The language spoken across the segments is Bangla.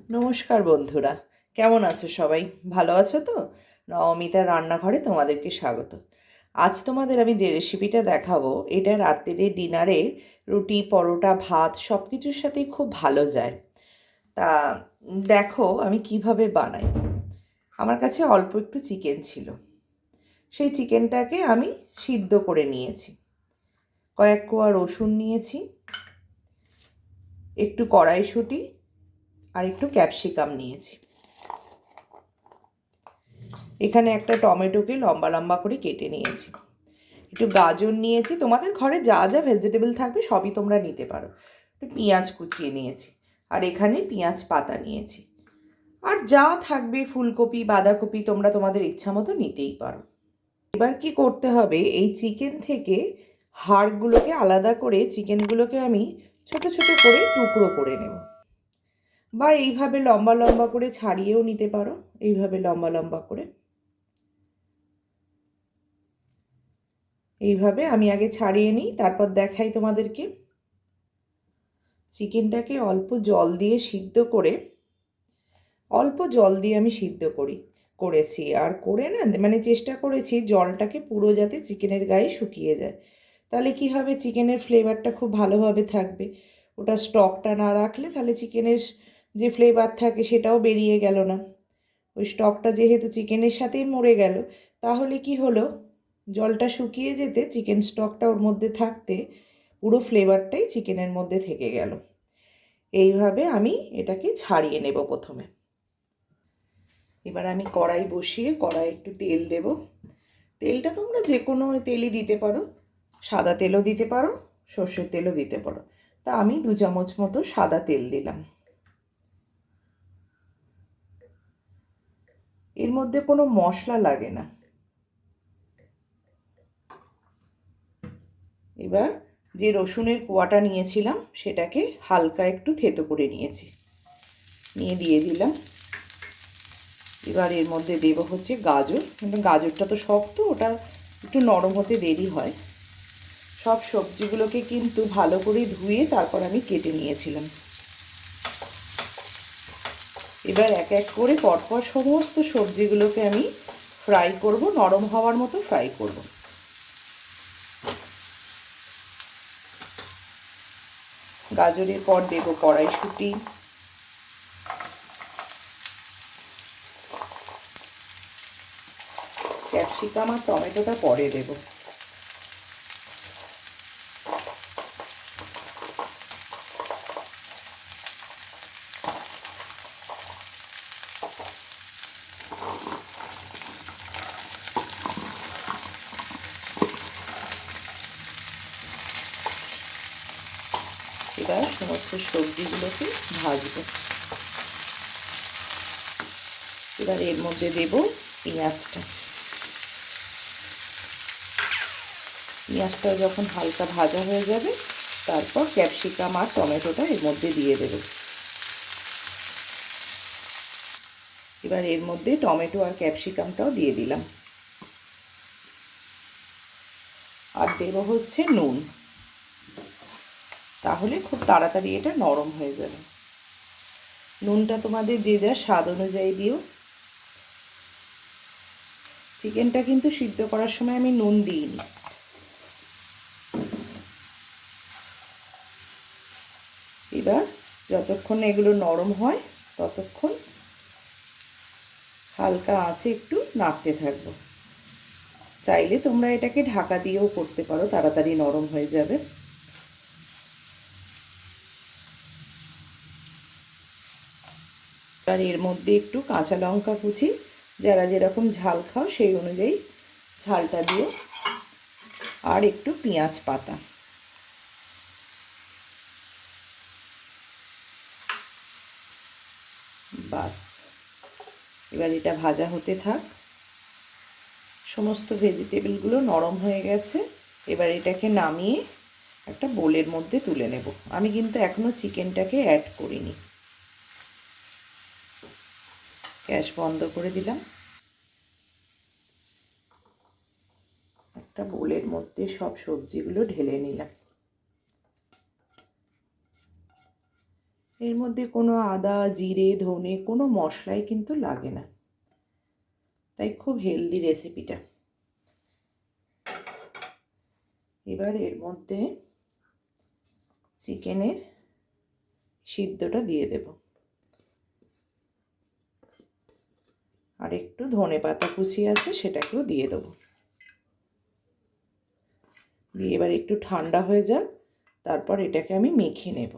নমস্কার বন্ধুরা, কেমন আছো সবাই? ভালো আছো তো? নবমিতার রান্নাঘরে তোমাদেরকে স্বাগত। আজ তোমাদের আমি যে রেসিপিটা দেখাবো, এটা রাত্রিরে ডিনারে রুটি, পরোটা, ভাত সব কিছুর সাথেই খুব ভালো যায়। তা দেখো আমি কিভাবে বানাই। আমার কাছে অল্প একটু চিকেন ছিল, সেই চিকেনটাকে আমি সিদ্ধ করে নিয়েছি। কয়েক কোয়া রসুন নিয়েছি, একটু কড়াইশুঁটি আর একটু ক্যাপসিকাম নিয়েছি। এখানে একটা টমেটোকে লম্বা লম্বা করে কেটে নিয়েছি, একটু গাজর নিয়েছি, তোমাদের ঘরে যা যা ভেজিটেবল থাকবে সবই তোমরা নিতে পারো। একটু পেঁয়াজ কুচিয়ে নিয়েছি, আর এখানে পেঁয়াজ পাতা নিয়েছি, আর যা থাকবে ফুলকপি, বাঁধাকপি তোমরা তোমাদের ইচ্ছা মতো নিতেই পারো। এবার কি করতে হবে, এই চিকেন থেকে হাড়গুলোকে আলাদা করে চিকেনগুলোকে আমি ছোট ছোট করে টুকরো করে নেব, বা এইভাবে লম্বা লম্বা করে ছাড়িয়েও নিতে পারো। এইভাবে লম্বা লম্বা করে এইভাবে আমি আগে ছাড়িয়ে নিই, তারপর দেখাই তোমাদেরকে। চিকেনটাকে অল্প জল দিয়ে সিদ্ধ করে, অল্প জল দিয়ে আমি সিদ্ধ করেছি, আর করে না মানে চেষ্টা করেছি জলটাকে পুরো যাতে চিকেনের গায়ে শুকিয়ে যায়। তাহলে কি হবে, চিকেনের ফ্লেভারটা খুব ভালোভাবে থাকবে। ওটা স্টকটা না রাখলে তাহলে চিকেনের যে ফ্লেভার থাকে সেটাও বেরিয়ে গেল না। ওই স্টকটা যেহেতু চিকেনের সাথেই মরে গেল, তাহলে কি হলো, জলটা শুকিয়ে যেতে চিকেন স্টকটা ওর মধ্যে থাকতে পুরো ফ্লেভারটাই চিকেনের মধ্যে থেকে গেল। এইভাবে আমি এটাকে ছাড়িয়ে নেব প্রথমে। এবার আমি কড়াই বসিয়ে কড়াই একটু তেল দেব। তেলটা তোমরা যে কোনো তেলই দিতে পারো, সাদা তেলও দিতে পারো, সর্ষের তেলও দিতে পারো। তা আমি 2 চামচ মতো সাদা তেল দিলাম। এর মধ্যে কোনো মশলা লাগে না। এবার যে রসুনের কোয়াটা নিয়েছিলাম সেটাকে হালকা একটু থেতো করে নিয়ে দিয়ে দিলাম। এবার এর মধ্যে দেব হচ্ছে গাজর, কিন্তু গাজরটা তো শক্ত, ওটা একটু নরম হতে দেরি হয়। সব সবজিগুলোকে কিন্তু ভালো করে ধুয়ে তারপর আমি কেটে নিয়েছিলাম। এবার এক এক করে পরপর সমস্ত সবজিগুলোকে আমি ফ্রাই করব, নরম হওয়ার মতো ফ্রাই করব। গাজরের পর দেব কড়াইশুঁটি, ক্যাপসিকাম আর টমেটোটা পরে দেব। এবার সমস্ত সবজিগুলোকে ভাজবো। এবার এর মধ্যে দেব পেঁয়াজটা। পেঁয়াজটা যখন হালকা ভাজা হয়ে যাবে, তারপর ক্যাপসিকাম আর টমেটোটা এর মধ্যে দিয়ে দেব। এবার এর মধ্যে টমেটো আর ক্যাপসিকামটাও দিয়ে দিলাম, আর দেব হচ্ছে নুন। তাহলে খুব তাড়াতাড়ি এটা নরম হয়ে যাবে। নুনটা তোমাদের যে যার স্বাদ অনুযায়ী দিও। চিকেনটা কিন্তু সিদ্ধ করার সময় আমি নুন দিইনি। এবার যতক্ষণ এগুলো নরম হয় ততক্ষণ হালকা আঁচে একটু নাড়তে থাকবো। চাইলে তোমরা এটাকে ঢাকা দিয়েও করতে পারো, তাড়াতাড়ি নরম হয়ে যাবে। আর এর মধ্যে একটু কাঁচা লঙ্কা কুচি, যারা যেরকম ঝাল খাও সেই অনুযায়ী ঝালটা দিও, আর একটু পেঁয়াজ পাতা। বাস, এবার এটা ভাজা হতে থাক। সমস্ত ভেজিটেবলগুলো নরম হয়ে গেছে। এবার এটাকে নামিয়ে একটা বোলের মধ্যে তুলে নেব। আমি কিন্তু এখনো চিকেনটাকে অ্যাড করিনি। গ্যাস বন্ধ করে দিলাম। একটা বোলের মধ্যে সব সবজিগুলো ঢেলে নিলাম। এর মধ্যে কোনো আদা, জিরে, ধনে কোনো মশলাই কিন্তু লাগে না, তাই খুব হেলদি রেসিপিটা। এবার এর মধ্যে চিকেনের সিদ্ধটা দিয়ে দেব, আর একটু ধনে পাতা কুচি আছে সেটাকেও দিয়ে দেবো। দিয়ে এবার একটু ঠান্ডা হয়ে যাক, তারপর এটাকে আমি মেখে নেব।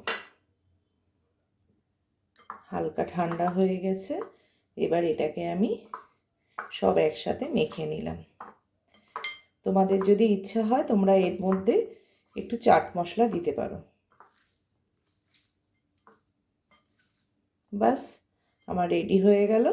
হালকা ঠান্ডা হয়ে গেছে, এবার এটাকে আমি সব একসাথে মেখে নিলাম। তোমাদের যদি ইচ্ছা হয় তোমরা এর মধ্যে একটু চাট মশলা দিতে পারো। বাস আমার রেডি হয়ে গেল।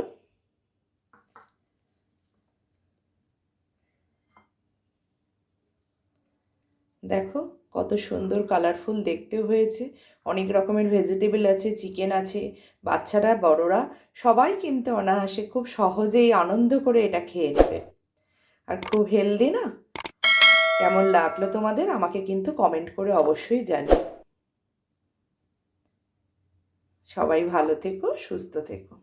দেখো কত সুন্দর কালারফুল দেখতেও হয়েছে। অনেক রকমের ভেজিটেবল আছে, চিকেন আছে, বাচ্চারা বড়রা সবাই কিন্তু অনায়াসে খুব সহজেই আনন্দ করে এটা খেয়ে নেবে। আর খুব হেলদি না? কেমন লাগলো তোমাদের আমাকে কিন্তু কমেন্ট করে অবশ্যই জানিও। সবাই ভালো থেকো, সুস্থ থেকো।